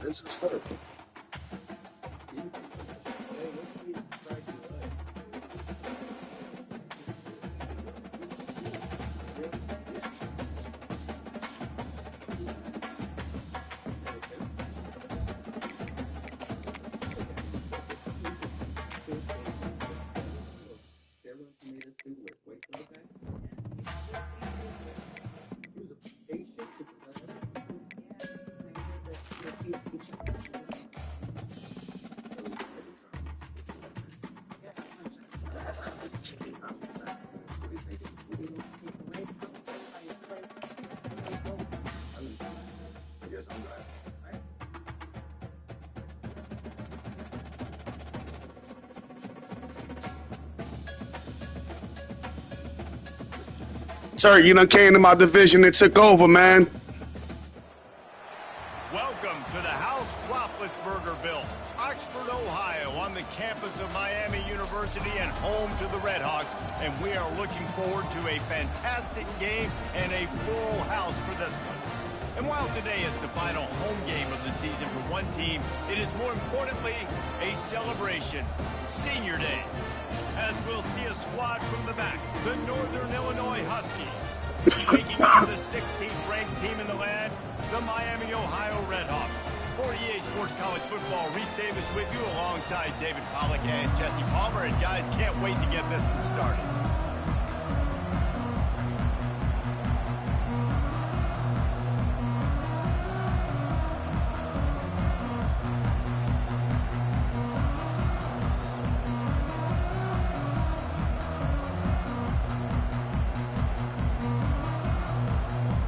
This is terrible. Sir, you done came to my division and took over, man. Welcome to the House Roethlisbergerville, Oxford, Ohio, on the campus of Miami University and home to the Redhawks. And we are looking forward to a fantastic game and a full house for this one. And while today is the final home game of the season for one team, it is more importantly a celebration, Senior Day. As we'll see a squad from the back, the Northern Illinois Huskies, taking on the 16th ranked team in the land, the Miami, Ohio Redhawks. For EA Sports College Football, Reese Davis with you alongside David Pollack and Jesse Palmer. And guys, can't wait to get this one started.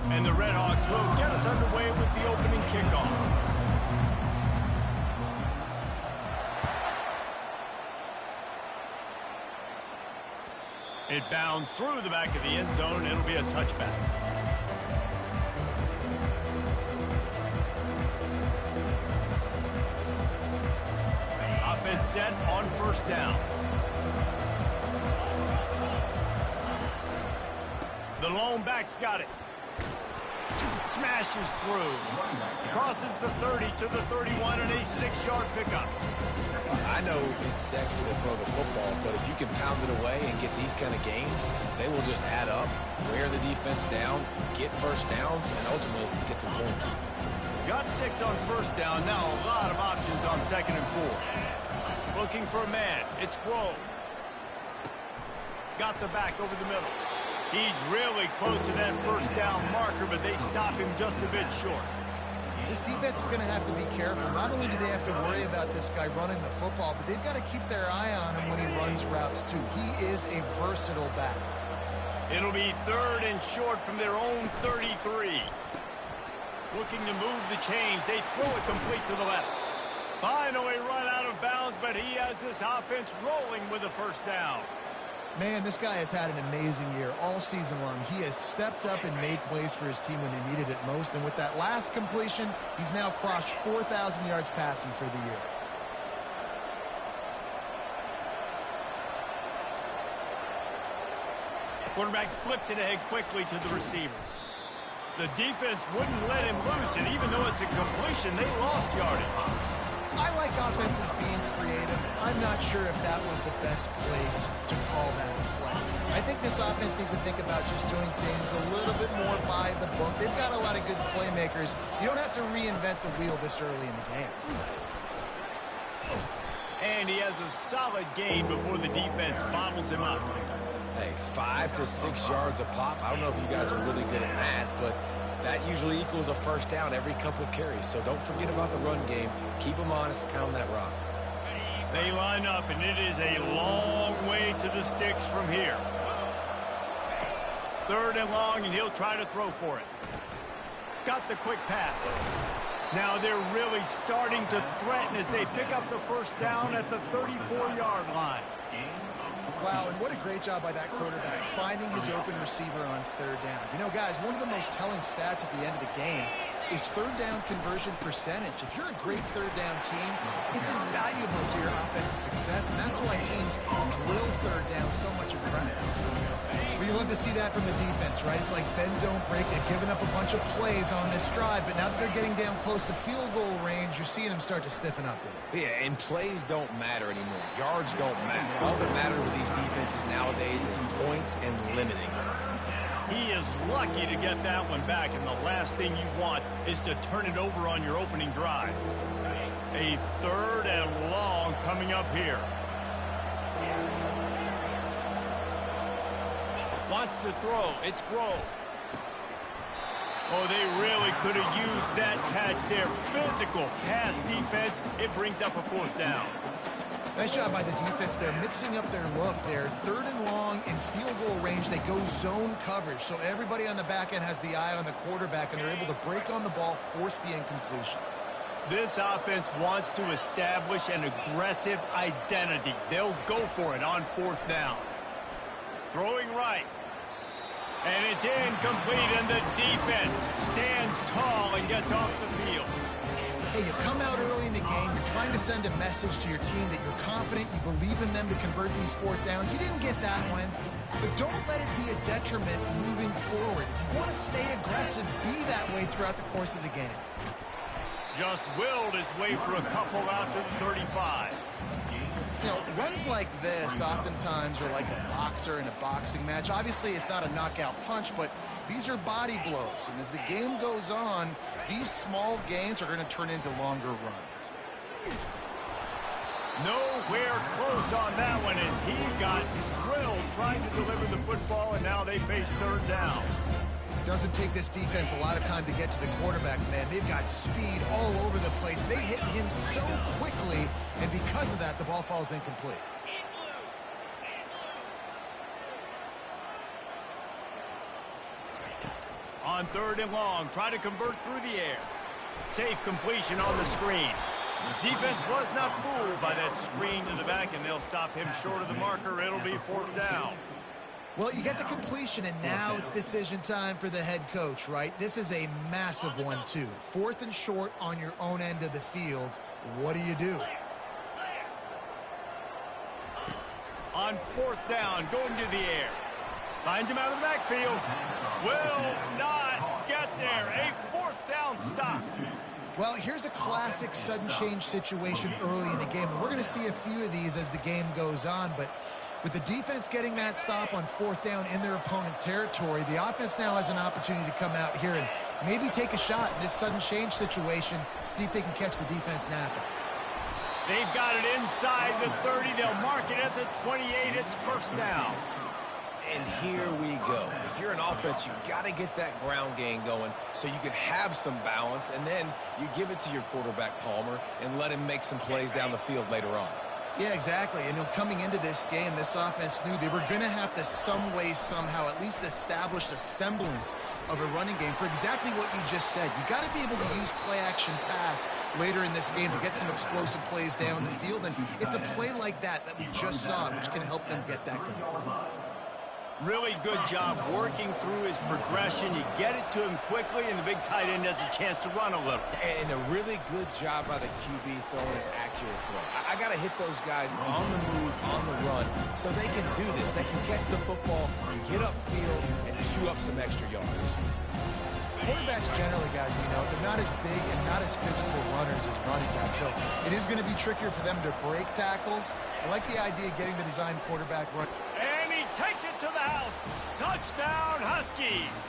And the Redhawks will get us underway with the opening kickoff. It bounds through the back of the end zone, and it'll be a touchback. Offense set on first down. The lone back's got it. Smashes through. Crosses the 30 to the 31 and a 6-yard pickup. I know it's sexy to throw the football, but if you can pound it away and get these kind of gains, they will just add up, wear the defense down, get first downs, and ultimately get some points. Got 6 on first down. Now a lot of options on 2nd and 4. Looking for a man. It's Grove. Got the back over the middle. He's really close to that first down marker, but they stop him just a bit short. This defense is going to have to be careful. Not only do they have to worry about this guy running the football, but they've got to keep their eye on him when he runs routes, too. He is a versatile back. It'll be 3rd and short from their own 33. Looking to move the chains. They throw it complete to the left. Finally run out of bounds, but he has this offense rolling with a first down. Man, this guy has had an amazing year all season long. He has stepped up and made plays for his team when they needed it most. And with that last completion, he's now crossed 4,000 yards passing for the year. Quarterback flips it ahead quickly to the receiver. The defense wouldn't let him loose, and even though it's a completion, they lost yardage. I like offenses being creative. I'm not sure if that was the best place to call that play. I think this offense needs to think about just doing things a little bit more by the book. They've got a lot of good playmakers. You don't have to reinvent the wheel this early in the game. And he has a solid gain before the defense bottles him up. Hey, 5 to 6 yards a pop. I don't know if you guys are really good at math, but that usually equals a first down every couple carries. So don't forget about the run game. Keep them honest, pound that rock. They line up, and it is a long way to the sticks from here. 3rd and long, and he'll try to throw for it. Got the quick pass. Now they're really starting to threaten as they pick up the first down at the 34-yard line. Wow, and what a great job by that quarterback, finding his open receiver on 3rd down. You know, guys, one of the most telling stats at the end of the game is third down conversion percentage. If you're a great third down team, it's invaluable to your offensive success, and that's why teams drill third down so much in practice. Well, you love to see that from the defense, right? It's like bend, don't break. They've given up a bunch of plays on this drive, but now that they're getting down close to field goal range, you're seeing them start to stiffen up there. Yeah, and plays don't matter anymore. Yards don't matter. All that matters with these defenses nowadays is points and limiting them. He is lucky to get that one back, and the last thing you want is to turn it over on your opening drive. A third and long coming up here. Wants to throw. It's Grove. Oh, they really could have used that catch there. Physical pass defense. It brings up a fourth down. Nice job by the defense. They're mixing up their look. They're third and long in field goal range. They go zone coverage. So everybody on the back end has the eye on the quarterback, and they're able to break on the ball, force the incompletion. This offense wants to establish an aggressive identity. They'll go for it on fourth down. Throwing right. And it's incomplete, and the defense stands tall and gets off the field. Hey, you come out early in the game, you're trying to send a message to your team that you're confident, you believe in them to convert these fourth downs. You didn't get that one, but don't let it be a detriment moving forward. If you want to stay aggressive, be that way throughout the course of the game. Just willed his way for a couple out to the 35. You know, runs like this oftentimes are like a boxer in a boxing match. Obviously, it's not a knockout punch, but these are body blows. And as the game goes on, these small gains are going to turn into longer runs. Nowhere close on that one as he got drilled trying to deliver the football, and now they face third down. Doesn't take this defense a lot of time to get to the quarterback, man. They've got speed all over the place. They hit him so quickly, and because of that, the ball falls incomplete. On third and long, try to convert through the air. Safe completion on the screen. Defense was not fooled by that screen to the back, and they'll stop him short of the marker. It'll be fourth down. Well, you get the completion, and now it's decision time for the head coach, right? This is a massive one, too. Fourth and short on your own end of the field. What do you do? On fourth down, going to the air. Finds him out of the backfield. Will not get there. A fourth down stop. Well, here's a classic sudden change situation early in the game. We're going to see a few of these as the game goes on, but with the defense getting that stop on fourth down in their opponent territory, the offense now has an opportunity to come out here and maybe take a shot in this sudden change situation, see if they can catch the defense napping. They've got it inside the 30. They'll mark it at the 28. It's first down. And here we go. If you're an offense, you've got to get that ground game going so you can have some balance, and then you give it to your quarterback, Palmer, and let him make some plays down the field later on. Yeah, exactly. And coming into this game, this offense knew they were going to have to some way, somehow, at least establish a semblance of a running game for exactly what you just said. You got to be able to use play-action pass later in this game to get some explosive plays down the field. And it's a play like that we just saw, which can help them get that going. Really good job working through his progression. You get it to him quickly, and the big tight end has a chance to run a little. And a really good job by the QB throwing an accurate throw. I got to hit those guys on the move, on the run, so they can do this. They can catch the football, get upfield, and chew up some extra yards. Quarterbacks generally, guys, we know, they're not as big and not as physical runners as running backs, so it is going to be trickier for them to break tackles. I like the idea of getting the design quarterback run. And he takes it to the house. Touchdown, Huskies.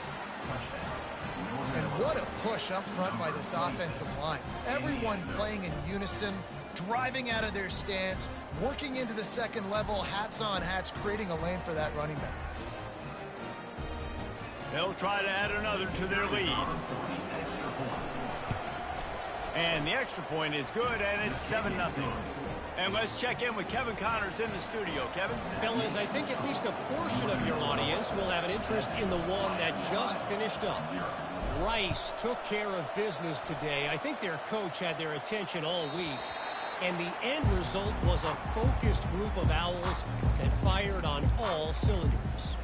And what a push up front by this offensive line. Everyone playing in unison, driving out of their stance, working into the second level, hats on hats, creating a lane for that running back. They'll try to add another to their lead. And the extra point is good, and it's 7-0. And let's check in with Kevin Connors in the studio. Kevin? Fellas, I think at least a portion of your audience will have an interest in the one that just finished up. Rice took care of business today. I think their coach had their attention all week. And the end result was a focused group of Owls that fired on all cylinders.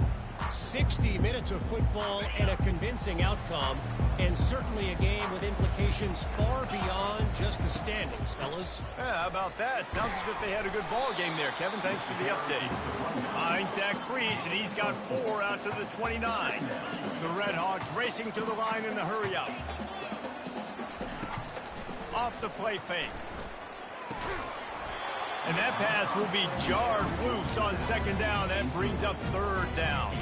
60 minutes of football and a convincing outcome, and certainly a game with implications far beyond just the standings, fellas. Yeah, how about that? Sounds as if they had a good ball game there. Kevin, thanks for the update. Behind Zach Priest, and he's got 4 out to the 29. The Redhawks racing to the line in the hurry-up. Off the play fake. And that pass will be jarred loose on 2nd down. That brings up 3rd down.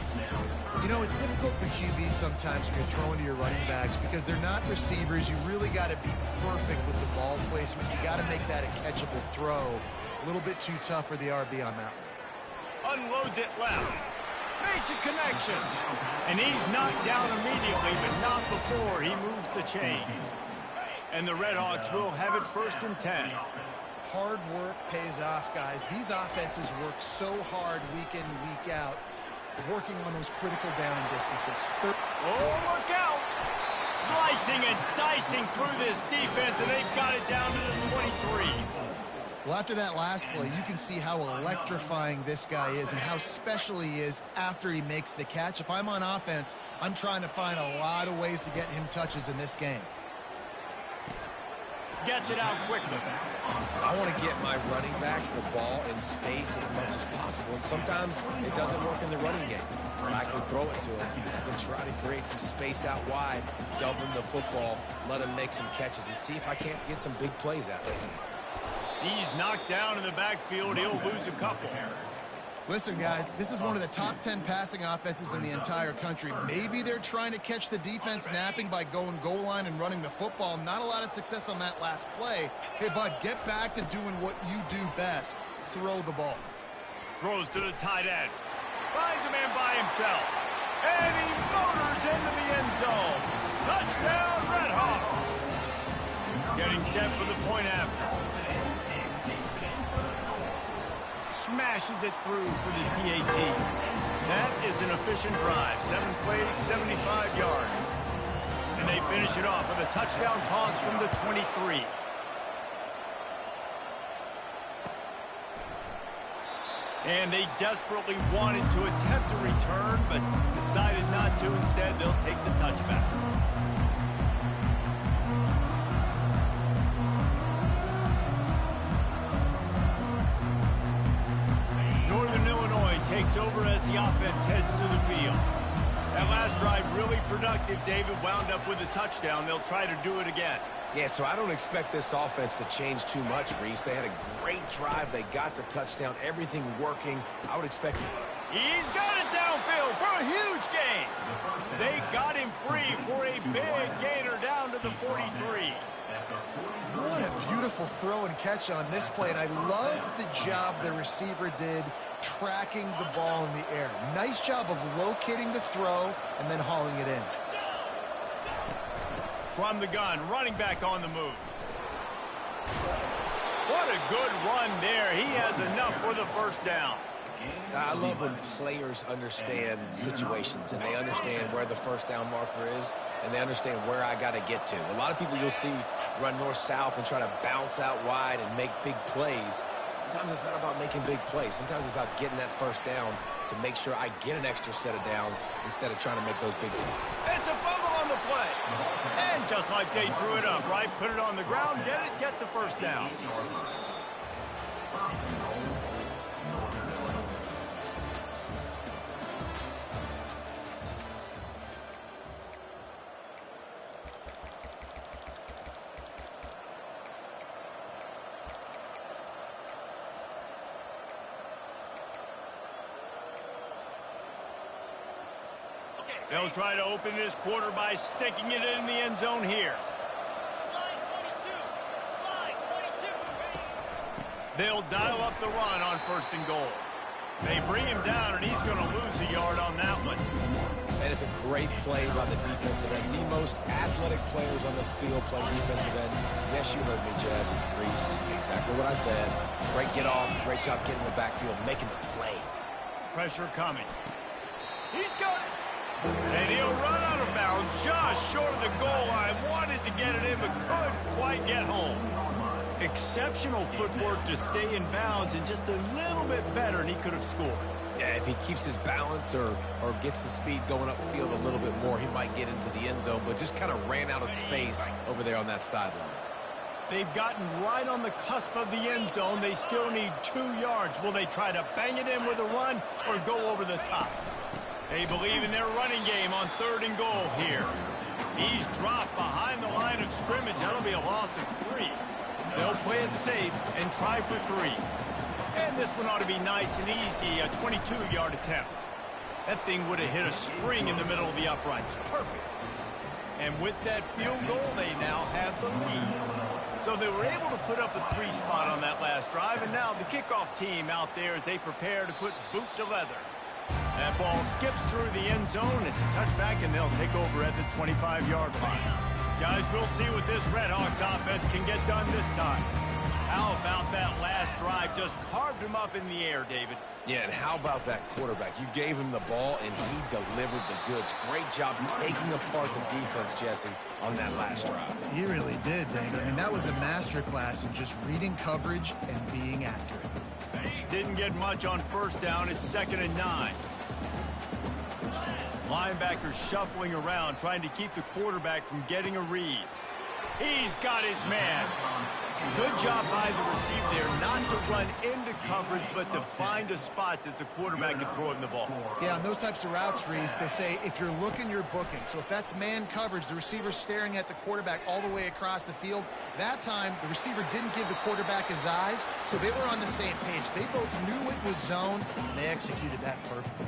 You know, it's difficult for QBs sometimes when you're throwing to your running backs because they're not receivers. You really got to be perfect with the ball placement. You got to make that a catchable throw. A little bit too tough for the RB on that one. Unloads it left. Makes a connection. And he's knocked down immediately, but not before he moves the chains. And the Redhawks will have it 1st and 10. Hard work pays off, guys. These offenses work so hard week in and week out, working on those critical down and distances. Oh, look out! Slicing and dicing through this defense, and they've got it down to the 23. Well, after that last play, you can see how electrifying this guy is and how special he is after he makes the catch. If I'm on offense, I'm trying to find a lot of ways to get him touches in this game. Gets it out quickly. I want to get my running backs the ball in space as much as possible, and sometimes it doesn't work in the running game. I can throw it to him. I can try to create some space out wide, dump him the football, let him make some catches, and see if I can't get some big plays out of him. He's knocked down in the backfield. He'll lose a couple. Listen, guys, this is one of the top 10 passing offenses in the entire country. Maybe they're trying to catch the defense napping by going goal line and running the football. Not a lot of success on that last play. Hey, bud, get back to doing what you do best. Throw the ball. Throws to the tight end. Finds a man by himself. And he motors into the end zone. Touchdown, Redhawks. Getting set for the point after. Smashes it through for the PAT. That is an efficient drive. 7 plays, 75 yards. And they finish it off with a touchdown toss from the 23. And they desperately wanted to attempt a return, but decided not to. Instead, they'll take the touchback. Northern Illinois takes over as the offense heads to the field. That last drive really productive. David wound up with a touchdown. They'll try to do it again. Yeah, so I don't expect this offense to change too much, Reese. They had a great drive. They got the touchdown. Everything working. I would expect... He's got it downfield for a huge gain. They got him free for a big gainer down to the 43. What a beautiful throw and catch on this play, and I love the job the receiver did tracking the ball in the air. Nice job of locating the throw and then hauling it in. From the gun, running back on the move. What a good run there. He has enough for the first down. I love when players understand situations and they understand where the first down marker is and they understand where I got to get to. A lot of people you'll see run north-south and try to bounce out wide and make big plays. Sometimes it's not about making big plays. Sometimes it's about getting that first down to make sure I get an extra set of downs instead of trying to make those big plays. It's a fumble on the play. And just like they drew it up, right? Put it on the ground, get the first down. They'll try to open this quarter by sticking it in the end zone here. They'll dial up the run on 1st and goal. They bring him down, and he's going to lose a yard on that one. And it's a great play by the defensive end. The most athletic players on the field play defensive end. Yes, you heard me, Jess, Reese. Exactly what I said. Great get off. Great job getting the backfield, making the play. Pressure coming. He's got it. And he'll run out of bounds just short of the goal line. Wanted to get it in, but couldn't quite get home. Exceptional footwork to stay in bounds and just a little bit better, and he could have scored. Yeah, if he keeps his balance or gets the speed going upfield a little bit more, he might get into the end zone, but just kind of ran out of space over there on that sideline. They've gotten right on the cusp of the end zone. They still need 2 yards. Will they try to bang it in with a run or go over the top? They believe in their running game on 3rd and goal here. He's dropped behind the line of scrimmage. That'll be a loss of 3. They'll play it safe and try for 3. And this one ought to be nice and easy, a 22-yard attempt. That thing would have hit a string in the middle of the uprights. Perfect. And with that field goal, they now have the lead. So they were able to put up a 3 spot on that last drive, and now the kickoff team out there as they prepare to put boot to leather. That ball skips through the end zone. It's a touchback, and they'll take over at the 25-yard line. Guys, we'll see what this Redhawks offense can get done this time. How about that last drive? Just carved him up in the air, David. Yeah, and how about that quarterback? You gave him the ball, and he delivered the goods. Great job taking apart the defense, Jesse, on that last drive. He really did, David. I mean, that was a masterclass in just reading coverage and being accurate. Didn't get much on 1st down. It's 2nd and 9. Linebackers shuffling around, trying to keep the quarterback from getting a read. He's got his man. Good job by the receiver there not to run into coverage, but to find a spot that the quarterback can throw him the ball. Yeah, on those types of routes, Reese, they say if you're looking, you're booking. So if that's man coverage, the receiver's staring at the quarterback all the way across the field. That time, the receiver didn't give the quarterback his eyes, so they were on the same page. They both knew it was zone, and they executed that perfectly.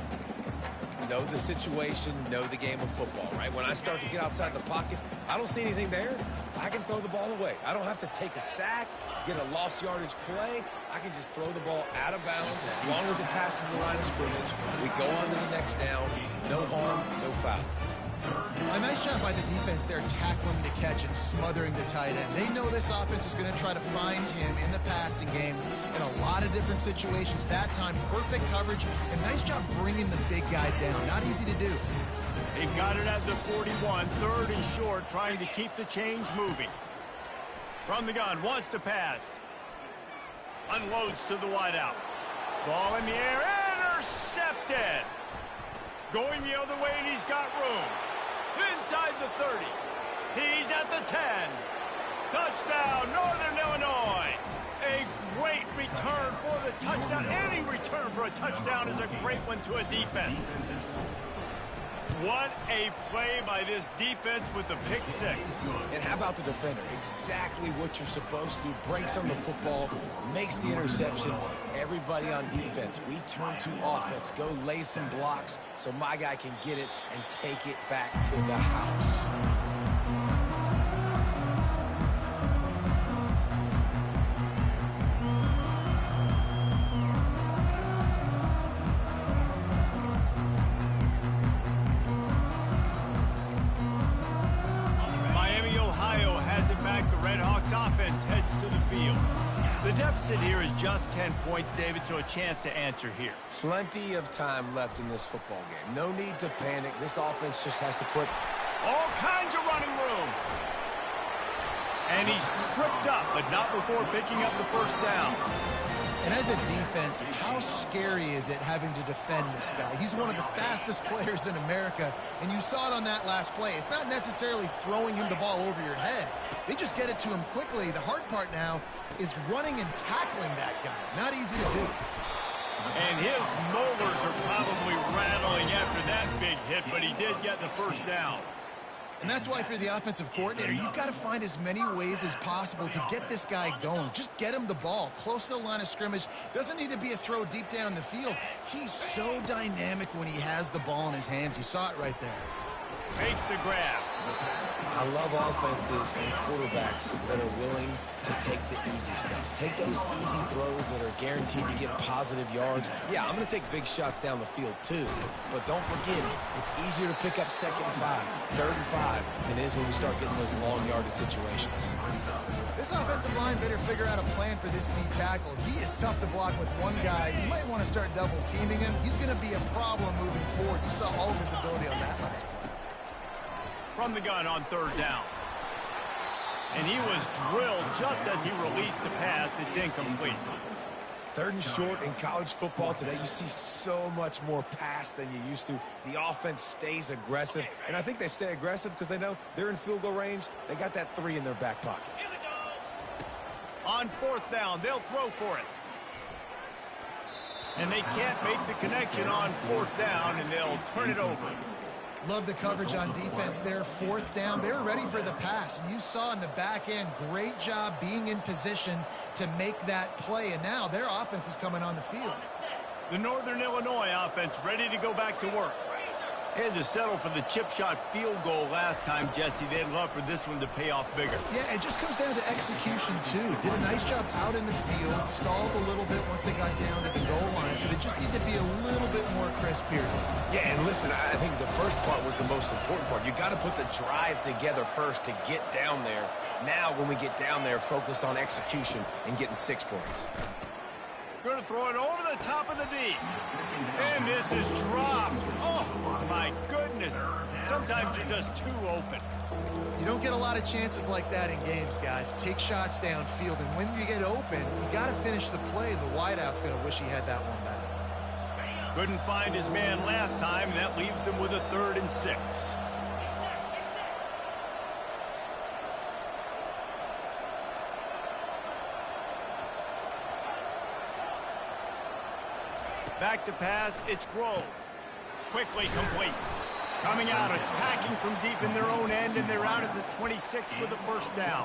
Know the situation, know the game of football, right? When I start to get outside the pocket, I don't see anything there. I can throw the ball away. I don't have to take a sack, get a lost yardage play. I can just throw the ball out of bounds as long as it passes the line of scrimmage. We go on to the next down. No harm, no foul. A nice job by the defense there tackling the catch and smothering the tight end. They know this offense is going to try to find him in the passing game in a lot of different situations. That time, perfect coverage and nice job bringing the big guy down. Not easy to do. They've got it at the 41, 3rd and short, trying to keep the chains moving. From the gun, wants to pass. Unloads to the wideout. Ball in the air, intercepted. Going the other way, and he's got room. Inside the 30. He's at the 10. Touchdown, Northern Illinois. A great return for the touchdown. Any return for a touchdown is a great one to a defense. What a play by this defense with the pick 6. And how about the defender? Exactly what you're supposed to. Breaks on the football, makes the interception. Everybody on defense, we turn to offense. Go lay some blocks so my guy can get it and take it back to the house. Offense heads to the field. The deficit here is just 10 points, David, so a chance to answer here. Plenty of time left in this football game. No need to panic. This offense just has to put all kinds of running room. And he's tripped up, but not before picking up the 1st down. And as a defense, how scary is it having to defend this guy? He's one of the fastest players in America, and you saw it on that last play. It's not necessarily throwing him the ball over your head. They just get it to him quickly. The hard part now is running and tackling that guy. Not easy to do. And his molars are probably rattling after that big hit, but he did get the 1st down. And that's why, for the offensive coordinator, you've got to find as many ways as possible to get this guy going. Just get him the ball close to the line of scrimmage. Doesn't need to be a throw deep down the field. He's so dynamic when he has the ball in his hands. You saw it right there. Makes the grab. I love offenses and quarterbacks that are willing to take the easy stuff. Take those easy throws that are guaranteed to get positive yards. Yeah, I'm going to take big shots down the field too, but don't forget, it's easier to pick up 2nd and 5, 3rd and 5 than it is when we start getting those long yardage situations. This offensive line better figure out a plan for this D tackle. He is tough to block with one guy. You might want to start double teaming him. He's going to be a problem moving forward. You saw all of his ability on that last play. From the gun on 3rd down. And he was drilled just as he released the pass. It's incomplete. 3rd and short in college football today, you see so much more pass than you used to. The offense stays aggressive, and I think they stay aggressive because they know they're in field goal range. They got that 3 in their back pocket. On 4th down, they'll throw for it. And they can't make the connection on 4th down, and they'll turn it over. Love the coverage on defense there. 4th down, they were ready for the pass. And you saw in the back end, great job being in position to make that play. And now their offense is coming on the field. The Northern Illinois offense ready to go back to work. Had to settle for the chip shot field goal last time, Jesse. They'd love for this one to pay off bigger. Yeah, it just comes down to execution, too. Did a nice job out in the field, stalled a little bit once they got down to the goal line, so they just need to be a little bit more crisp here. Yeah, and listen, I think the first part was the most important part. You got to put the drive together first to get down there. Now, when we get down there, focus on execution and getting 6 points. Going to throw it over the top of the D. And this is dropped. Oh, my goodness. Sometimes you're just too open. You don't get a lot of chances like that in games, guys. Take shots downfield, and when you get open, you got to finish the play. The wideout's going to wish he had that one back. Couldn't find his man last time, and that leaves him with a 3rd and 6. Back to pass, it's Grove. Quickly complete. Coming out, attacking from deep in their own end, and they're out at the 26 with the 1st down.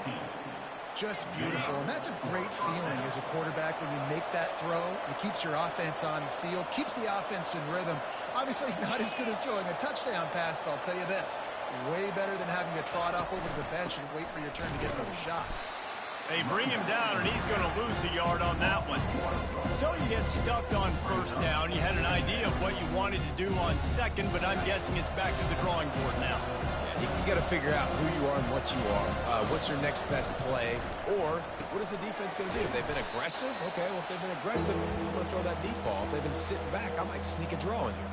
Just beautiful, and that's a great feeling as a quarterback when you make that throw. It keeps your offense on the field, keeps the offense in rhythm. Obviously not as good as throwing a touchdown pass, but I'll tell you this, way better than having to trot off over to the bench and wait for your turn to get another shot. They bring him down, and he's going to lose a yard on that one. So you get stuffed on 1st down. You had an idea of what you wanted to do on 2nd, but I'm guessing it's back to the drawing board now. Yeah, you got to figure out who you are and what you are. What's your next best play? Or what is the defense going to do? If they've been aggressive, okay, well, if they've been aggressive, I'm going to throw that deep ball. If they've been sitting back, I might sneak a draw in here.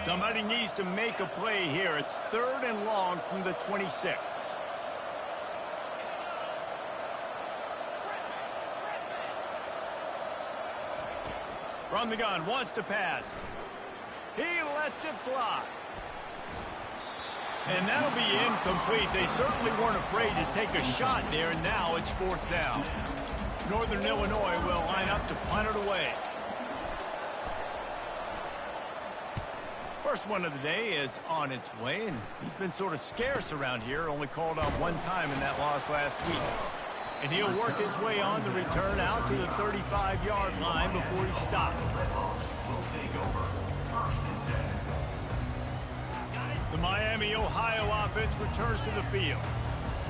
Somebody needs to make a play here. It's 3rd and long from the 26. From the gun, wants to pass. He lets it fly. And that'll be incomplete. They certainly weren't afraid to take a shot there, and now it's 4th down. Northern Illinois will line up to punt it away. First one of the day is on its way, and he's been sort of scarce around here, only called on 1 time in that loss last week. And he'll work his way on the return out to the 35-yard line before he stops. The Miami, Ohio offense returns to the field.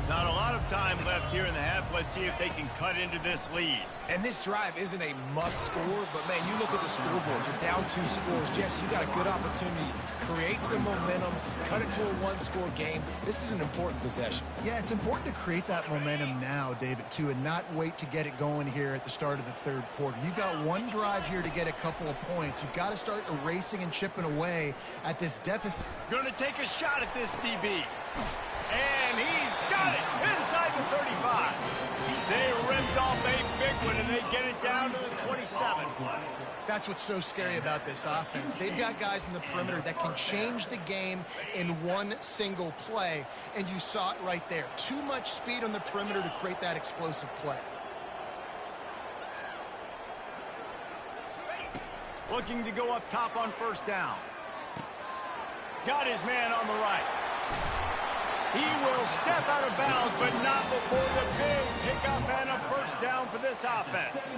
Not a lot of time left here in the half. Let's see if they can cut into this lead. And this drive isn't a must score, but, man, you look at the scoreboard. You're down 2 scores. Jesse, you got a good opportunity. Create some momentum. Cut it to a 1-score game. This is an important possession. Yeah, it's important to create that momentum now, David, too, and not wait to get it going here at the start of the 3rd quarter. You've got 1 drive here to get a couple of points. You've got to start erasing and chipping away at this deficit. Going to take a shot at this DB. And he's got it inside the 35. They ripped off a big one, and they get it down to the 27. That's what's so scary about this offense. They've got guys in the perimeter that can change the game in 1 single play, and you saw it right there. Too much speed on the perimeter to create that explosive play. Looking to go up top on 1st down. Got his man on the right. He will step out of bounds, but not before the big pickup and a 1st down for this offense.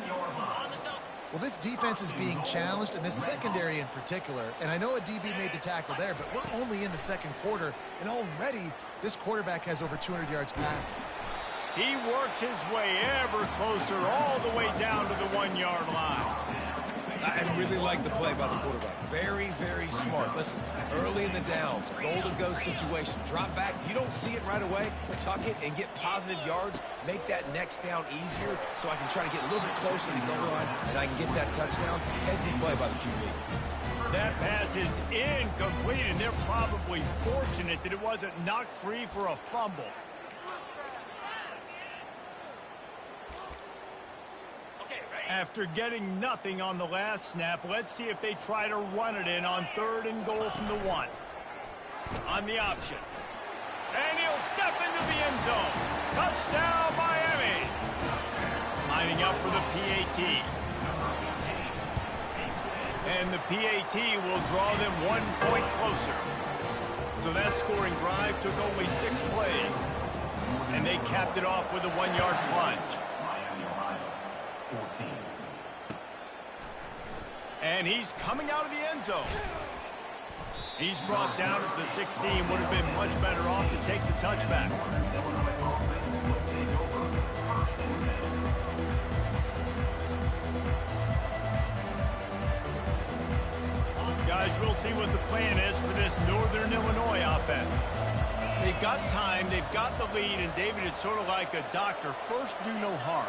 Well, this defense is being challenged, and this secondary in particular. And I know a DB made the tackle there, but we're only in the 2nd quarter, and already this quarterback has over 200 yards passing. He works his way ever closer all the way down to the 1-yard line. I really like the play by the quarterback. Very, very smart. Listen, early in the downs, goal-to-go situation. Drop back. You don't see it right away. Tuck it and get positive yards. Make that next down easier so I can try to get a little bit closer to the goal line and I can get that touchdown. Headsy play by the QB. That pass is incomplete, and they're probably fortunate that it wasn't knocked free for a fumble. After getting nothing on the last snap, let's see if they try to run it in on 3rd and goal from the 1. On the option. And he'll step into the end zone. Touchdown, Miami. Lining up for the PAT. And the PAT will draw them 1 point closer. So that scoring drive took only 6 plays. And they capped it off with a 1-yard plunge. And he's coming out of the end zone. He's brought down at the 16. Would have been much better off to take the touchback. Guys, we'll see what the plan is for this Northern Illinois offense. They've got time, they've got the lead, and David, it's sort of like a doctor. First, do no harm.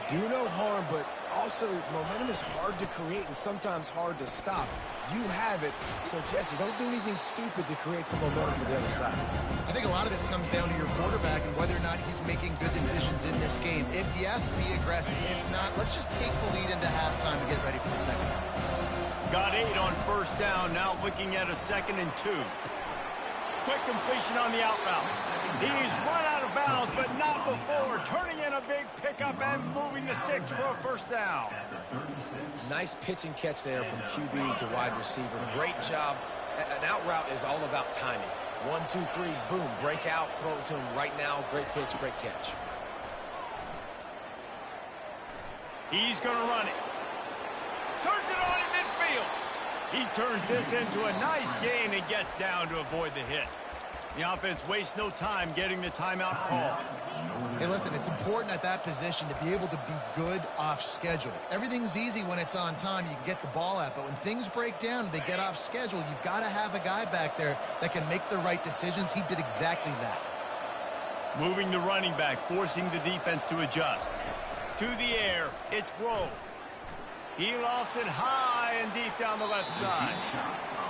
Do no harm, but also momentum is hard to create and sometimes hard to stop. You have it, so Jesse, don't do anything stupid to create some momentum for the other side. I think a lot of this comes down to your quarterback and whether or not he's making good decisions in this game. If yes, be aggressive. If not, let's just take the lead into halftime and get ready for the second half. Got 8 on 1st down, now looking at a 2nd and 2. Quick completion on the out route. He's run out of bounds, but not before. Turning in a big pickup and moving the sticks for a 1st down. Nice pitch and catch there from QB to wide receiver. Great job. An out route is all about timing. 1, 2, 3, boom, break out, throw it to him right now. Great pitch, great catch. He's going to run it. Turns it on in midfield. He turns this into a nice gain and gets down to avoid the hit. The offense wastes no time getting the timeout call. Hey, listen, it's important at that position to be able to be good off schedule. Everything's easy when it's on time. You can get the ball out, but when things break down, they get off schedule. You've got to have a guy back there that can make the right decisions. He did exactly that. Moving the running back, forcing the defense to adjust. To the air, it's Grove. He lofts it high and deep down the left side.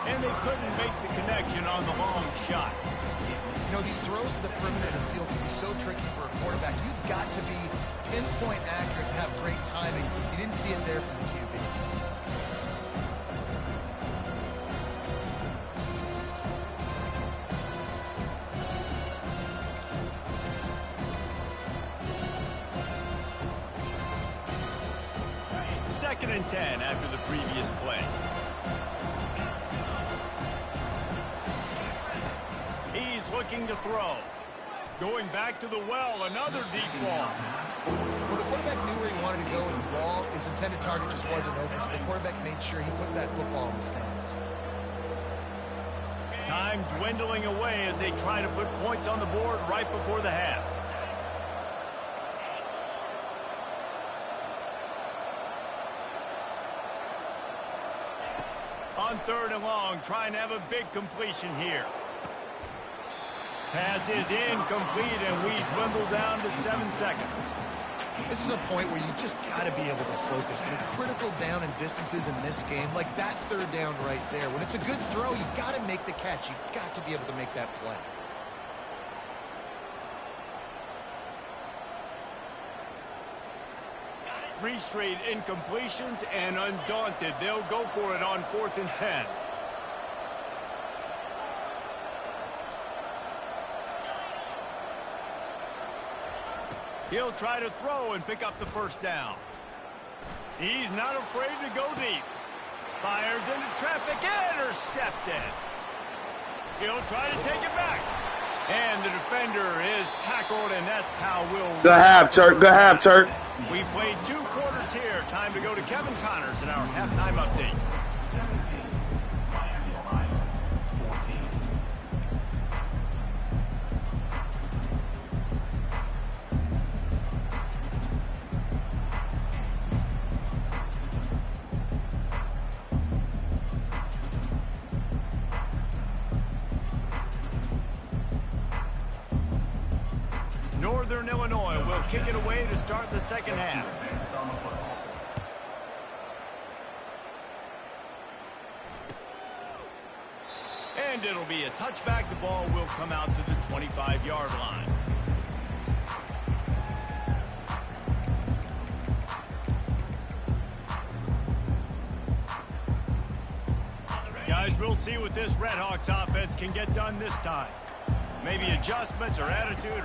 And they couldn't make the connection on the long shot. You know, these throws to the perimeter of the field can be so tricky for a quarterback. You've got to be pinpoint accurate and have great timing. You didn't see it there from the QB. Second and 10 after the previous play. He's looking to throw. Going back to the well, another deep ball. Well, the quarterback knew where he wanted to go with the ball. His intended target just wasn't open, so the quarterback made sure he put that football in the stands. Time dwindling away as they try to put points on the board right before the half. On 3rd and long, trying to have a big completion here. Pass is incomplete, and we dwindle down to 7 seconds. This is a point where you just got to be able to focus. The critical down and distances in this game, like that 3rd down right there. When it's a good throw, you got to make the catch. You've got to be able to make that play. Three straight incompletions, and undaunted, they'll go for it on 4th and 10. He'll try to throw and pick up the 1st down. He's not afraid to go deep. Fires into traffic, intercepted. He'll try to take it back. And the defender is tackled, and that's how we'll... Good half, Turk. Good half, Turk. We played 2 quarters here. Time to go to Kevin Connors in our halftime update. Northern Illinois will kick it away to start the second half. And it'll be a touchback. The ball will come out to the 25-yard line. Guys, we'll see what this Redhawks offense can get done this time. Maybe adjustments or attitude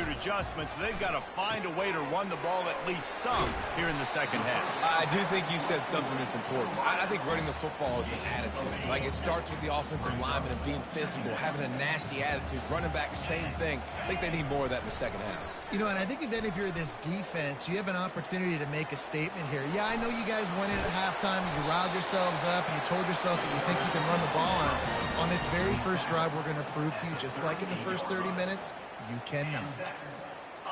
adjustments, but they've got to find a way to run the ball at least some here in the second half. I do think you said something that's important. I think running the football is an attitude. Like, it starts with the offensive lineman and being physical, having a nasty attitude. Running back, same thing. I think they need more of that in the second half. You know, and I think if you're this defense, you have an opportunity to make a statement here. Yeah, I know you guys went in at halftime and you riled yourselves up and you told yourself that you think you can run the ball on us. On this very first drive, we're going to prove to you, just like in the first 30 minutes, you cannot.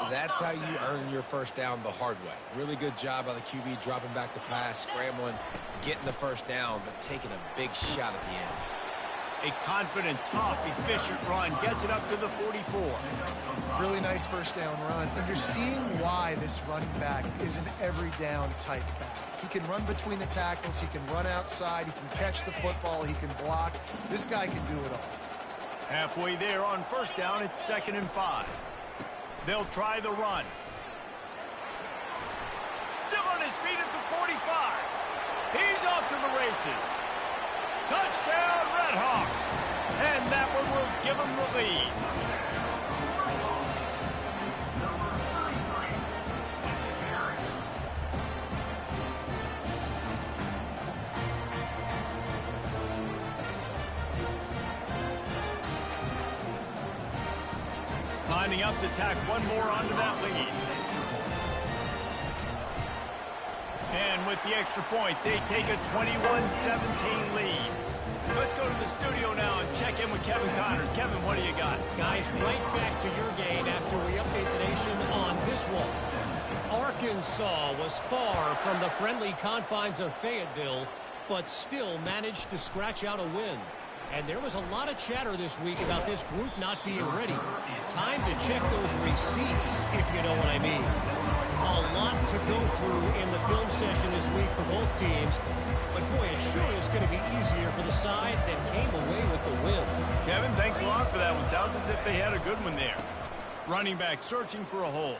That's how you earn your first down the hard way. Really good job by the QB, dropping back to pass, scrambling, getting the first down, but taking a big shot at the end. A confident, tough, efficient run gets it up to the 44. Really nice first down run. And you're seeing why this running back is an every down type back. He can run between the tackles. He can run outside. He can catch the football. He can block. This guy can do it all. Halfway there on first down, it's 2nd and 5. They'll try the run. Still on his feet at the 45. He's off to the races. Touchdown, Redhawks! And that one will give them the lead. Lining up to tack one more onto that lead. And with the extra point, they take a 21-17 lead. Let's go to the studio now and check in with Kevin Connors. Kevin, what do you got? Guys, right back to your game after we update the nation on this one. Arkansas was far from the friendly confines of Fayetteville, but still managed to scratch out a win. And there was a lot of chatter this week about this group not being ready. Time to check those receipts, if you know what I mean. A lot to go through in the film session this week for both teams. But boy, it sure is going to be easier for the side that came away with the win. Kevin, thanks a lot for that one. Sounds as if they had a good one there. Running back searching for a hole.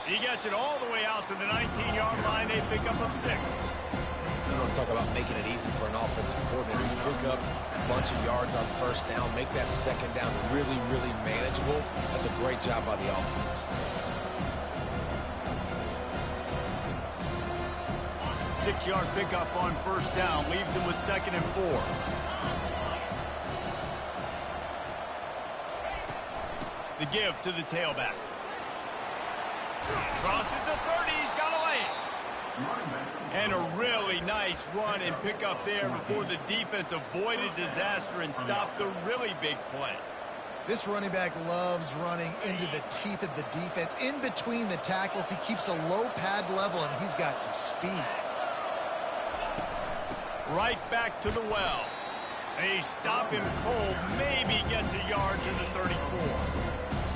He gets it all the way out to the 19-yard line. A pickup of 6. You want to talk about making it easy for an offensive coordinator. You pick up a bunch of yards on first down, make that second down really, really manageable. That's a great job by the offense. Six-yard pickup on first down leaves him with 2nd and 4. The give to the tailback. Crosses the 30. He's got to lay it. And a really nice run and pickup there before the defense avoided disaster and stopped the really big play. This running back loves running into the teeth of the defense. In between the tackles, he keeps a low pad level, and he's got some speed. Right back to the well. They stop him cold, maybe gets a yard to the 34.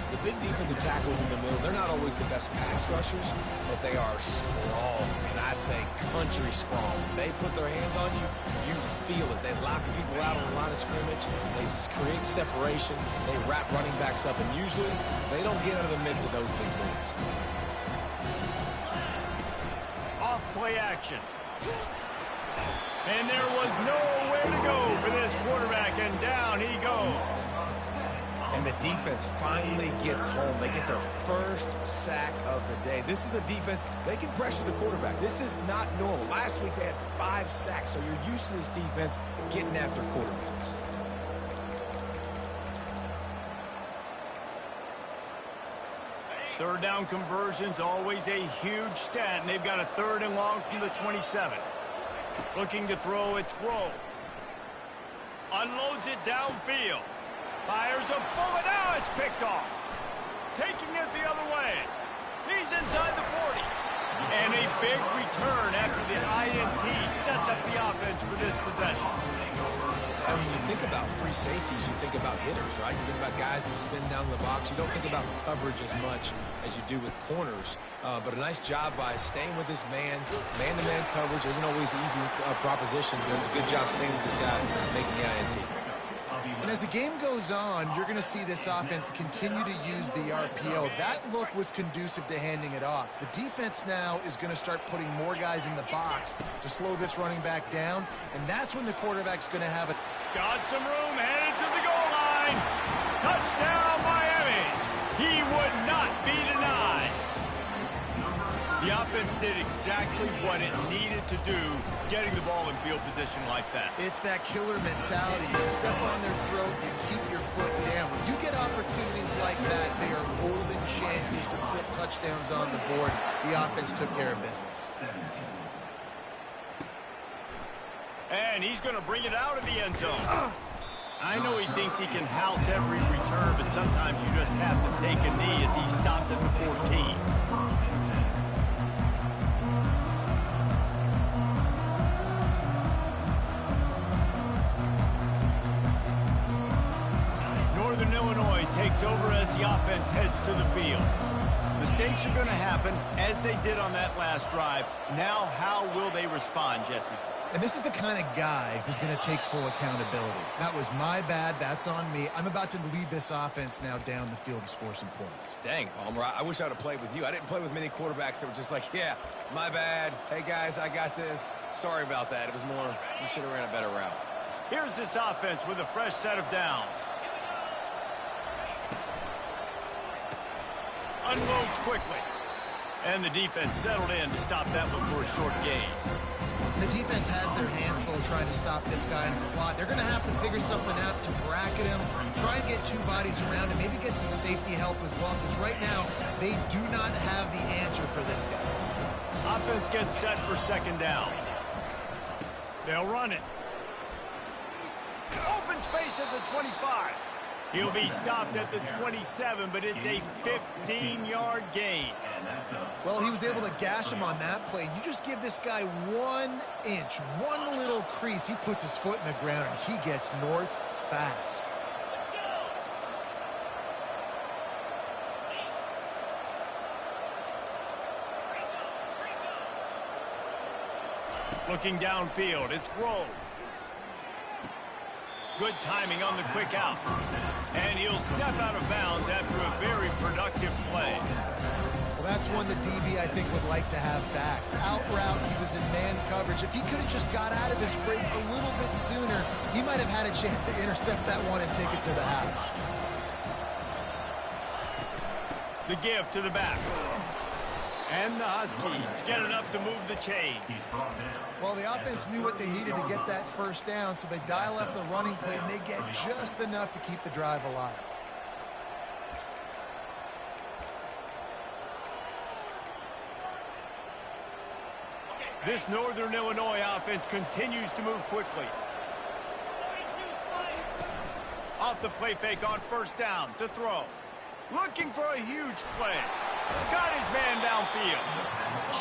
The big defensive tackles in the middle, they're not always the best pass rushers, but they are strong, and I say country strong. They put their hands on you, you feel it. They lock people out on the line of scrimmage. They create separation. They wrap running backs up, and usually they don't get out of the midst of those big boys. Off play action. And there was nowhere to go for this quarterback, and down he goes. And the defense finally gets home. They get their first sack of the day. This is a defense, they can pressure the quarterback. This is not normal. Last week they had 5 sacks, so you're used to this defense getting after quarterbacks. Third down conversions, always a huge stat, and they've got a 3rd and long from the 27. Looking to throw, it's Grove. Unloads it downfield. Fires a bullet. Now it's picked off. Taking it the other way. He's inside the 40. And a big return after the INT sets up the offense for this possession. And when you think about free safeties, you think about hitters, right? You think about guys that spin down the box. You don't think about coverage as much as you do with corners. But a nice job by staying with this man. Man-to-man coverage isn't always an easy proposition, but it's a good job staying with this guy, making the INT. And as the game goes on, you're going to see this offense continue to use the RPO. That look was conducive to handing it off. The defense now is going to start putting more guys in the box to slow this running back down, and that's when the quarterback's going to have it. Got some room, headed to the goal line. Touchdown, Miami. He would not be denied. The offense did exactly what it needed to do, getting the ball in field position like that. It's that killer mentality. You step on their throat, you keep your foot down. When you get opportunities like that, they are golden chances to put touchdowns on the board. The offense took care of business. And he's going to bring it out of the end zone. I know he thinks he can house every return, but sometimes you just have to take a knee as he stopped at the 14. Northern Illinois takes over as the offense heads to the field. Mistakes are going to happen, as they did on that last drive. Now, how will they respond, Jesse? And this is the kind of guy who's going to take full accountability. That was my bad. That's on me. I'm about to lead this offense now down the field and score some points. Dang, Palmer, I wish I would have played with you. I didn't play with many quarterbacks that were just like, yeah, my bad. Hey, guys, I got this. Sorry about that. It was more, you should have ran a better route. Here's this offense with a fresh set of downs. Unloads quickly. And the defense settled in to stop that one for a short gain. The defense has their hands full trying to stop this guy in the slot. They're going to have to figure something out to bracket him, try and get two bodies around and maybe get some safety help as well, because right now they do not have the answer for this guy. Offense gets set for second down. They'll run it. Open space at the 25. He'll be stopped at the 27, but it's a 15-yard gain. Well, he was able to gash him on that play. You just give this guy 1 inch, one little crease, he puts his foot in the ground, and he gets north fast. Looking downfield, it's Rowe. Good timing on the quick out. And he'll step out of bounds after a very productive play. Well, that's one the DB, I think, would like to have back. Out route, he was in man coverage. If he could have just got out of this break a little bit sooner, he might have had a chance to intercept that one and take it to the house. The give to the back. And the Huskies get enough to move the chains. Well, the offense knew what they needed to get that first down, so they dial up the running play, and they get just enough to keep the drive alive. This Northern Illinois offense continues to move quickly. Off the play fake on first down to throw. Looking for a huge play. Got his man downfield.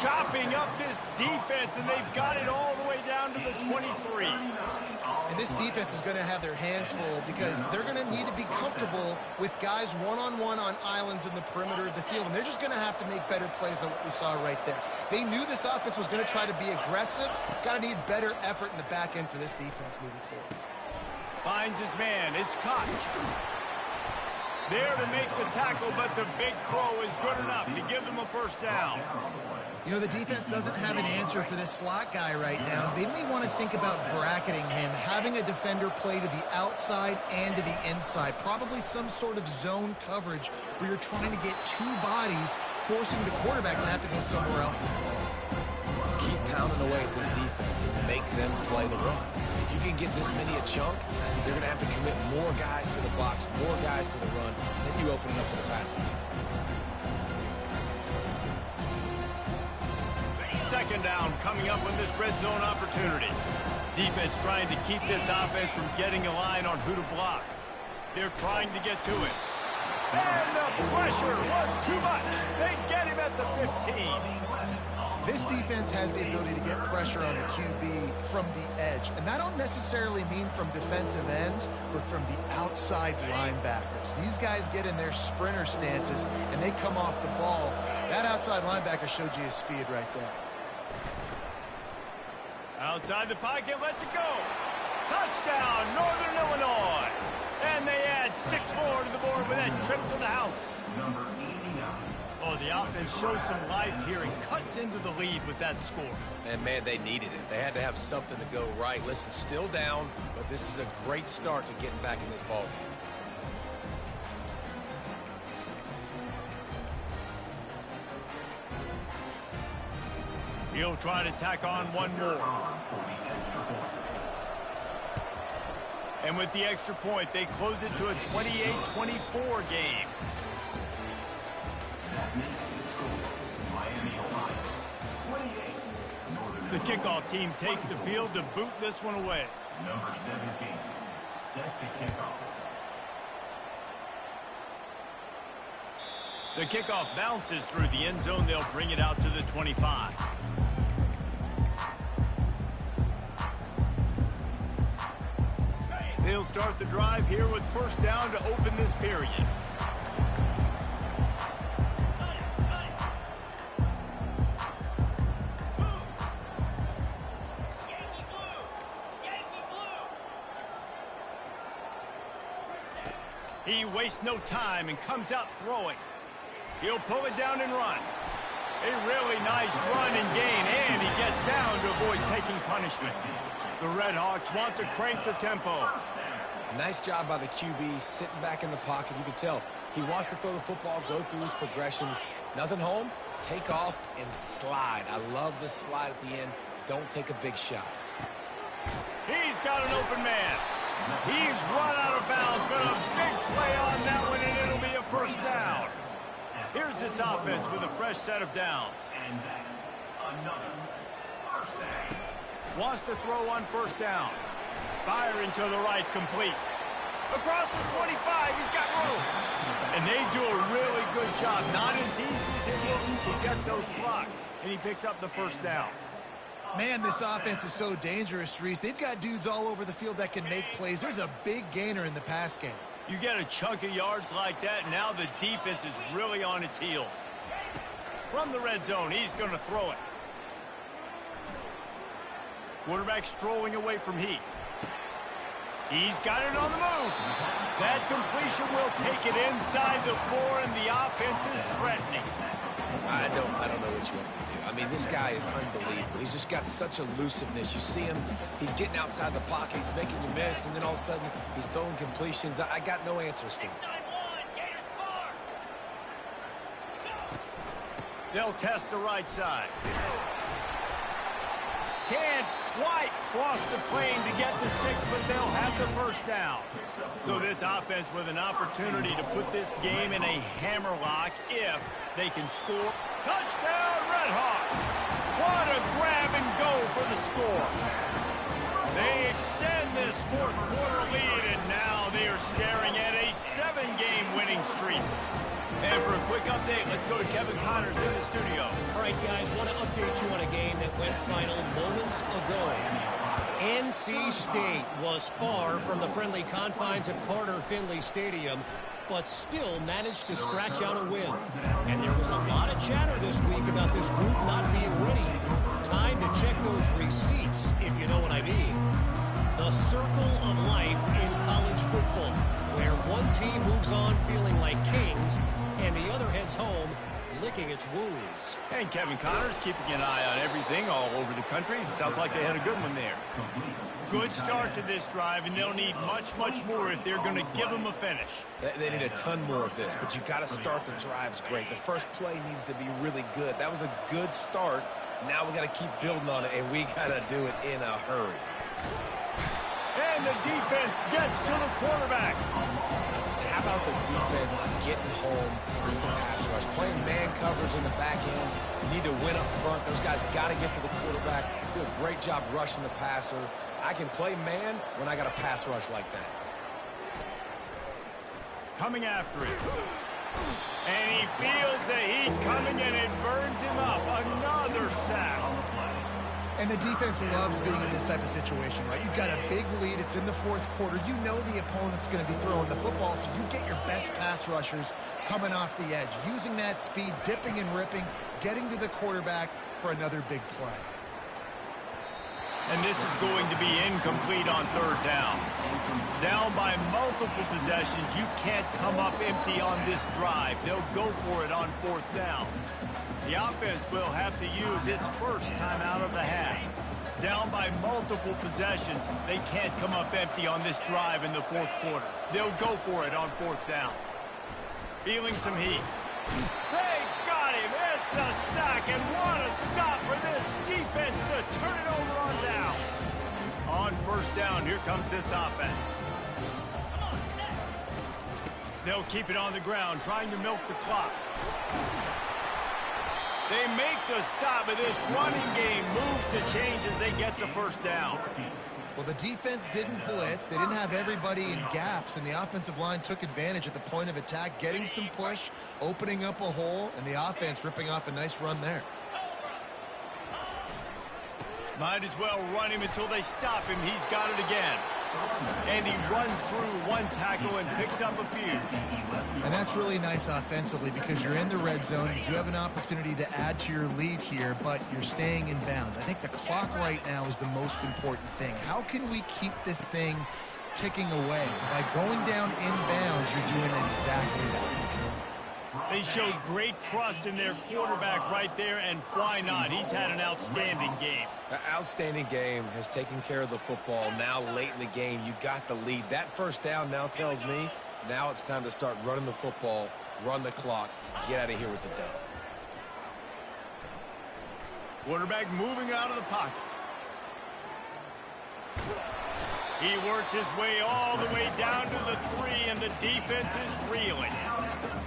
Chopping up this defense, and they've got it all the way down to the 23. And this defense is going to have their hands full because they're going to need to be comfortable with guys one-on-one on islands in the perimeter of the field, and they're just going to have to make better plays than what we saw right there. They knew this offense was going to try to be aggressive. Got to need better effort in the back end for this defense moving forward. Finds his man. It's Koch. There to make the tackle, but the big throw is good enough to give them a first down. You know, the defense doesn't have an answer for this slot guy right now. They may want to think about bracketing him, having a defender play to the outside and to the inside. Probably some sort of zone coverage where you're trying to get two bodies, forcing the quarterback to have to go somewhere else. Keep pounding away at this defense and make them play the run. If you can get this many a chunk, they're going to have to commit more guys to the box, more guys to the run, then you open it up for the passing game. Second down coming up with this red zone opportunity. Defense trying to keep this offense from getting a line on who to block. They're trying to get to it. And the pressure was too much. They get him at the 15. This defense has the ability to get pressure on the QB from the edge. And I don't necessarily mean from defensive ends, but from the outside linebackers. These guys get in their sprinter stances, and they come off the ball. That outside linebacker showed you his speed right there. Outside the pocket, lets it go. Touchdown, Northern Illinois. And they add 6 more to the board with that trip to the house. Oh, the offense shows some life here and cuts into the lead with that score. And, man, they needed it. They had to have something to go right. Listen, still down, but this is a great start to getting back in this ballgame. He'll try to tack on one more. And with the extra point, they close it to a 28-24 game. The kickoff team takes the field to boot this one away. Number 17 sets a kickoff. The kickoff bounces through the end zone. They'll bring it out to the 25. They'll start the drive here with first down to open this period. He wastes no time and comes out throwing. He'll pull it down and run. A really nice run and gain, and he gets down to avoid taking punishment. The Red Hawks want to crank the tempo. Nice job by the QB, sitting back in the pocket. You can tell he wants to throw the football, go through his progressions. Nothing home, take off, and slide. I love the slide at the end. Don't take a big shot. He's got an open man. He's run out of bounds, but a big play on that one, and it'll be a first down. Here's this offense with a fresh set of downs. And that's another first down. Wants to throw on first down. Firing to the right, complete. Across the 25, he's got room. And they do a really good job. Not as easy as it looks to get those blocks. And he picks up the first down. Man, this offense is so dangerous, Reese. They've got dudes all over the field that can make plays. There's a big gainer in the pass game. You get a chunk of yards like that, now the defense is really on its heels. From the red zone, he's going to throw it. Quarterback strolling away from Heath. He's got it on the move. That completion will take it inside the 4, and the offense is threatening. I don't know what you want me to do. I mean, this guy is unbelievable. He's just got such elusiveness. You see him, he's getting outside the pocket, he's making you miss, and then all of a sudden, he's throwing completions. I got no answers for him. They'll test the right side. Can't quite cross the plane to get the 6, but they'll have the first down. So this offense with an opportunity to put this game in a hammerlock if they can score. Touchdown, Red Hawks! What a grab and go for the score. They extend this fourth quarter lead, and now they are staring at a 7-game winning streak. And for a quick update, let's go to Kevin Connors in the studio. All right, guys, want to update you on a game that went final moments ago. NC State was far from the friendly confines of Carter Finley Stadium, but still managed to scratch out a win. And there was a lot of chatter this week about this group not being ready. Time to check those receipts, if you know what I mean. The circle of life in college football, where one team moves on feeling like kings, and the other heads home licking its wounds. And Kevin Connors keeping an eye on everything all over the country. Sounds like they had a good one there. Good start to this drive, and they'll need much, much more if they're going to give them a finish. They need a ton more of this, but you got to start the drives great. The first play needs to be really good. That was a good start. Now we got to keep building on it, and we got to do it in a hurry. And the defense gets to the quarterback. And how about the defense getting home with the pass rush? Playing man coverage in the back end. You need to win up front. Those guys got to get to the quarterback. Do a great job rushing the passer. I can play man when I got a pass rush like that. Coming after it. And he feels the heat coming, and it burns him up. Another sack. And the defense loves being in this type of situation, right? You've got a big lead. It's in the fourth quarter. You know the opponent's going to be throwing the football, so you get your best pass rushers coming off the edge, using that speed, dipping and ripping, getting to the quarterback for another big play. And this is going to be incomplete on third down. Down by multiple possessions. You can't come up empty on this drive. They'll go for it on fourth down. The offense will have to use its first time out of the half. Down by multiple possessions. They can't come up empty on this drive in the fourth quarter. They'll go for it on fourth down. Feeling some heat. They got him. It's a sack, and what a stop for this defense to turn it over on down. On first down, here comes this offense. They'll keep it on the ground, trying to milk the clock. They make the stop, but this running game moves the change as they get the first down. Well, the defense didn't blitz. They didn't have everybody in gaps, and the offensive line took advantage at the point of attack, getting some push, opening up a hole, and the offense ripping off a nice run there. Might as well run him until they stop him. He's got it again. And he runs through one tackle and picks up a few. And that's really nice offensively because you're in the red zone. You do have an opportunity to add to your lead here, but you're staying in bounds. I think the clock right now is the most important thing. How can we keep this thing ticking away? By going down in bounds, you're doing exactly that. They showed great trust in their quarterback right there, and why not? He's had an outstanding game. An outstanding game, has taken care of the football. Now late in the game, you got the lead. That first down now tells me now it's time to start running the football, run the clock, get out of here with the dub. Quarterback moving out of the pocket. He works his way all the way down to the 3, and the defense is reeling.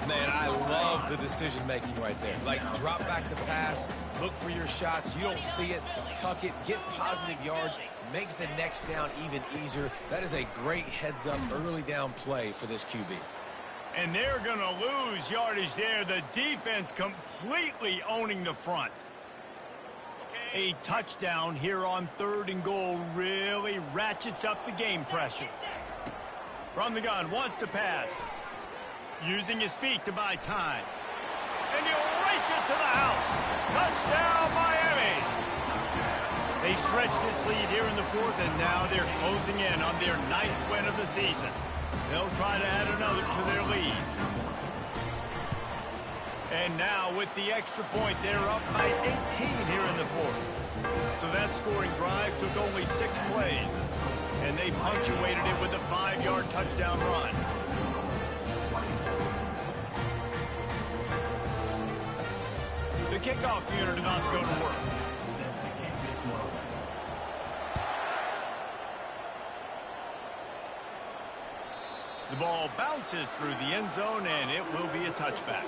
Man, I love the decision-making right there. Like, drop back to pass, look for your shots. You don't see it, tuck it, get positive yards, makes the next down even easier. That is a great heads-up early down play for this QB. And they're going to lose yardage there. The defense completely owning the front. A touchdown here on 3rd and goal really ratchets up the game pressure. From the gun, wants to pass. Using his feet to buy time. And he'll race it to the house. Touchdown, Miami. They stretch this lead here in the 4th, and now they're closing in on their 9th win of the season. They'll try to add another to their lead. And now with the extra point, they're up by 18 here in the 4th. So that scoring drive took only 6 plays. And they punctuated it with a 5-yard touchdown run. The kickoff unit about to go to work. The ball bounces through the end zone, and it will be a touchback.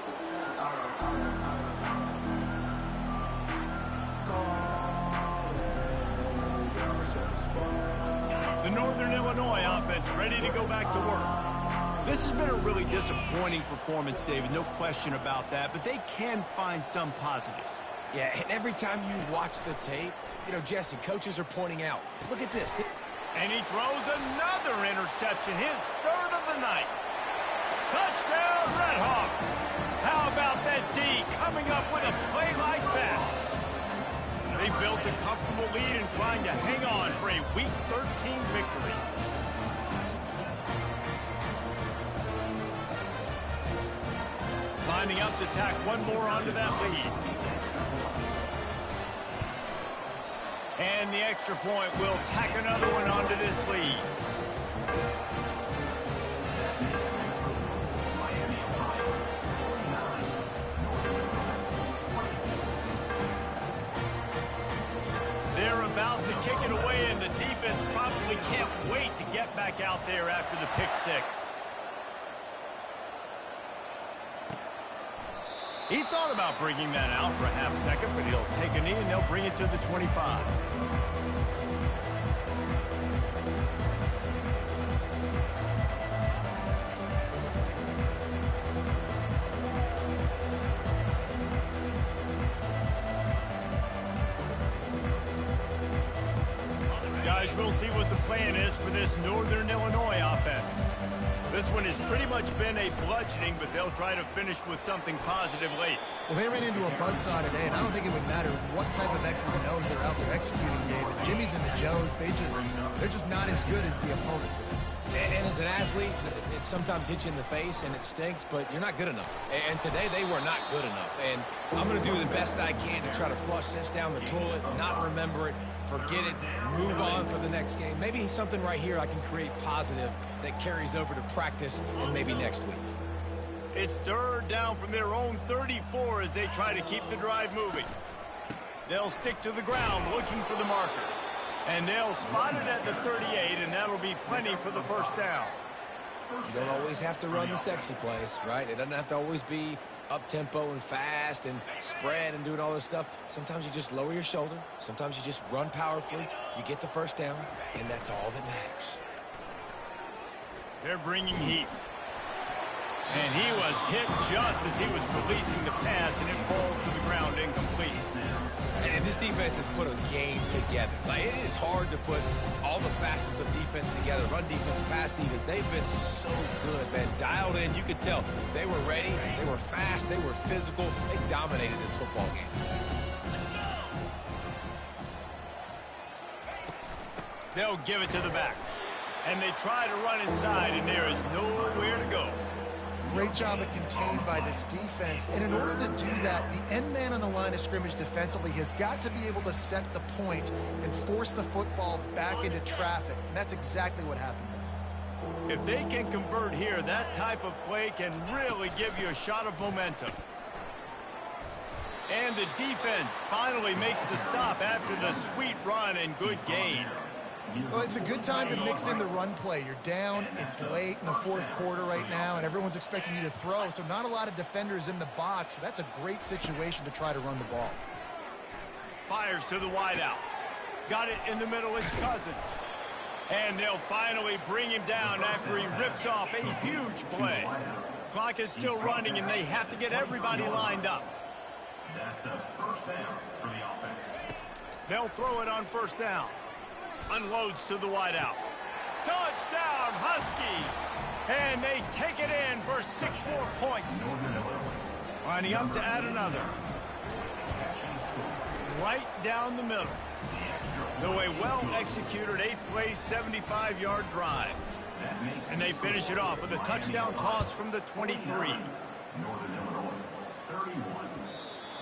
The Northern Illinois offense ready to go back to work. This has been a really disappointing performance, David, no question about that, but they can find some positives. Yeah, and every time you watch the tape, you know, Jesse, coaches are pointing out, look at this. And he throws another interception, his 3rd of the night. Touchdown, Redhawks. How about that D coming up with a play like that? They built a comfortable lead and trying to hang on for a Week 13 victory. Lining up to tack one more onto that lead. And the extra point will tack another one onto this lead. They're about to kick it away, and the defense probably can't wait to get back out there after the pick 6. He thought about bringing that out for a half second, but he'll take a knee and they'll bring it to the 25. guys, we'll see what the plan is for this Northern Illinois offense. This one has pretty much been a bludgeoning, but they'll try to finish with something positive late. Well, they ran into a buzzsaw today, and I don't think it would matter what type of X's and O's they're out there executing, David. Jimmy's and the Joes, they're just not as good as the opponent today. And as an athlete, it sometimes hits you in the face and it stinks, but you're not good enough. And today they were not good enough. And I'm going to do the best I can to try to flush this down the toilet, not remember it, forget it, move on for the next game. Maybe something right here I can create positive that carries over to practice and maybe next week. It's third down from their own 34 as they try to keep the drive moving. They'll stick to the ground looking for the marker. And they'll spot it at the 38, and that'll be plenty for the first down. You don't always have to run the sexy plays, right? It doesn't have to always be up-tempo and fast and spread and doing all this stuff. Sometimes you just lower your shoulder. Sometimes you just run powerfully. You get the first down, and that's all that matters. They're bringing heat. And he was hit just as he was releasing the pass, and it falls to the ground incomplete. And this defense has put a game together. Like, it is hard to put all the facets of defense together. Run defense, pass defense. They've been so good, man. Dialed in. You could tell they were ready. They were fast. They were physical. They dominated this football game. They'll give it to the back. And they try to run inside, and there is nowhere to go. Great job of contained by this defense. And in order to do that, the end man on the line of scrimmage defensively has got to be able to set the point and force the football back into traffic. And that's exactly what happened. If they can convert here, that type of play can really give you a shot of momentum. And the defense finally makes the stop after the sweet run and good gain. Well, it's a good time to mix in the run play. You're down, it's late in the fourth quarter right now, and everyone's expecting you to throw, so not a lot of defenders in the box. So that's a great situation to try to run the ball. Fires to the wideout. Got it in the middle, it's Cousins. And they'll finally bring him down after he rips off a huge play. Clock is still running, and they have to get everybody lined up. That's a first down for the offense. They'll throw it on first down. Unloads to the wideout. Touchdown, Huskies! And they take it in for 6 more points. Lining up to add another. Right down the middle. So a well-executed 8-play, 75-yard drive. And they finish it off with a touchdown toss from the 23.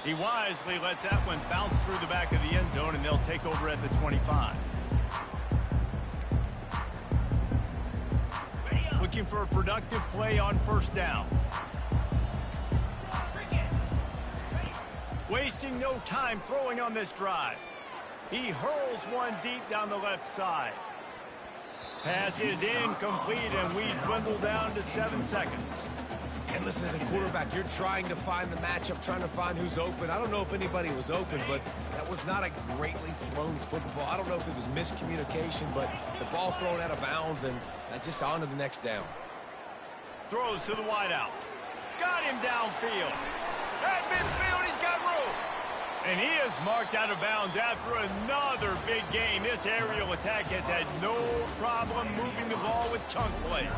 He wisely lets that one bounce through the back of the end zone, and they'll take over at the 25. Looking for a productive play on first down. Wasting no time throwing on this drive. He hurls one deep down the left side. Pass is incomplete, and we dwindle down to 7 seconds. And listen, as a quarterback, you're trying to find the matchup, trying to find who's open. I don't know if anybody was open, but that was not a greatly thrown football. I don't know if it was miscommunication, but the ball thrown out of bounds and just on to the next down. Throws to the wideout. Got him downfield. At midfield, he's got room. And he is marked out of bounds after another big game. This aerial attack has had no problem moving the ball with chunk plays.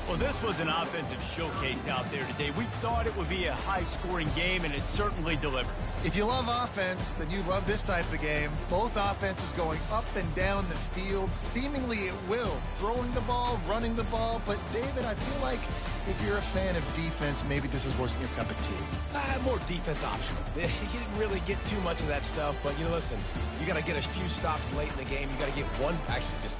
Well, this was an offensive showcase out there today. We thought it would be a high-scoring game, and it certainly delivered. If you love offense, then you love this type of game. Both offenses going up and down the field, seemingly at will. Throwing the ball, running the ball. But, David, I feel like if you're a fan of defense, maybe this wasn't your cup of tea. More defense optional. You didn't really get too much of that stuff, but, listen, you got to get a few stops late in the game. You got to get one, actually, just